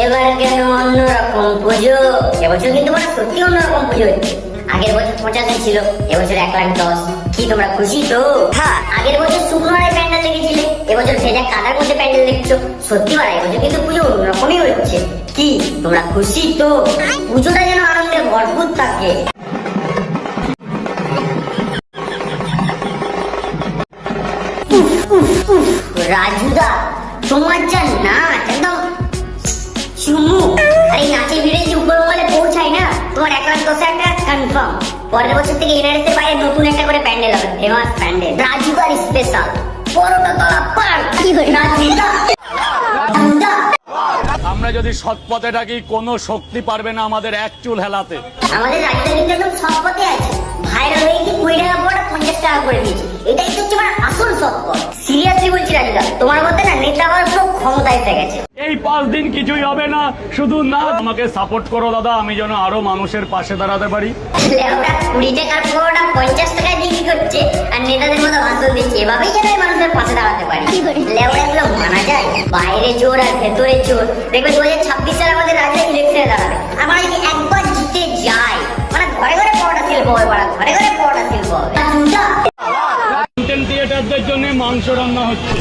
এবার কেন অন্যরকম পুজো? এবছর কিন্তু মানে সত্যি অন্যরকম পুজো হচ্ছে। আগের বছর 50 ছিল, এবছর 1,10,000। কি তোমরা খুশি তো? হ্যাঁ, আগের বছর শুকনোরে প্যান্ডেল দেখেছিলে, এবছর ভেজা কাদার মধ্যে প্যান্ডেল দেখছো। সত্যি বলা এবছর কিন্তু পুজো অন্যরকমই হচ্ছে। কি তোমরা খুশি তো? পুজোটা যেন আনন্দে ভরপুর থাকে। রাজুদা, তোমার যা নাচ একদম চুমু। আর এই নাচের ভিড়ে যে উপর বলে পৌঁছায় না, তোমার 1,10,000 টাকা কনফার্ম। পরের বছর থেকে এনআরএস এর বাইরে নতুন একটা করে প্যান্ডেল হবে, ফেমাস প্যান্ডেল রাজুদার স্পেশাল পরোটা তলা পার্ক। রাজুদা, রাজুদা, আমরা যদি সৎ পথে থাকি কোনো শক্তি পারবে না আমাদের এক চুল হেলাতে। আমাদের রাজুদা কিন্তু একদম সৎ পথে আছে। ভাইরাল হয়ে কি 20 টাকা পড়া 50 টাকা করে দিয়েছে। এটাই তো হচ্ছে আমার আসল সৎ পথ। সিরিয়াসলি বলছি রাজুদা, তোমার মধ্যে না নেতা হওয়ার পুরো ক্ষমতা এসে গেছে। এই 5 দিন কিছুই হবে না, শুধু না আমাকে সাপোর্ট করো দাদা, আমি যেন আরো মানুষের পাশে দাঁড়াতে পারি। লেওটা 20 টাকার পরোটা 50 টাকায় বিক্রি করছে আর নেতাদের মতো ভাষণ দিচ্ছে। এভাবেই যেন এই মানুষের পাশে দাঁড়াতে পারি। লেওটা এগুলো মানা যায়? বাইরে চোর আর ভেতরে চোর। দেখবে 2026 সালে আমাদের রাজ্যে ইলেকশনে দাঁড়াবে। আমরা যদি একবার জিতে যাই, মানে ঘরে ঘরে পরোটা শিল্প হবে, ঘরে ঘরে পরোটা শিল্প হবে। কন্টেন্ট ক্রিয়েটারদের জন্য মাংস রান্না হচ্ছে।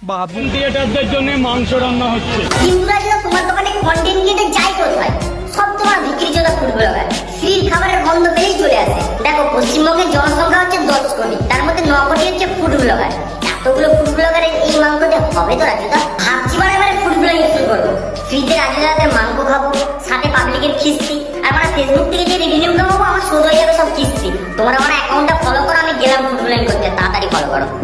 কন্টেন্ট ক্রিয়েটারদের জন্য মাংস রান্না হচ্ছে। কিন্তু রাজুদা, তোমার দোকানে কন্টেন্ট ক্রিয়েটার যাই কোথায়, সব তোমার বিক্রি জোদা ফুড ব্লগার। ফ্রির খাবারের গন্ধ পেলেই চলে আসে। দেখো, পশ্চিমবঙ্গের জনসংখ্যা হচ্ছে 10 কোটি, তার মধ্যে 9 কোটি হচ্ছে ফুড ব্লগার। এতগুলো ফুড ব্লগারের এই মাংসটা হবে তো রাজুদা? ভাবছি মানে এবারে ফুড ব্লগিং শুরু করবো। ফ্রিতে রাজুদাদের মাংস খাবো, সাথে পাবলিকের কিস্তি, আর মানে ফেসবুক থেকে যে রেভিনিউ কামাবো, আমার শোধ হয়ে যাবে সব কিস্তি। তোমরা আমার অ্যাকাউন্টটা ফলো করো, আমি গেলাম ফুড ব্লগিং করতে। তাড়াতাড়ি ফলো করো।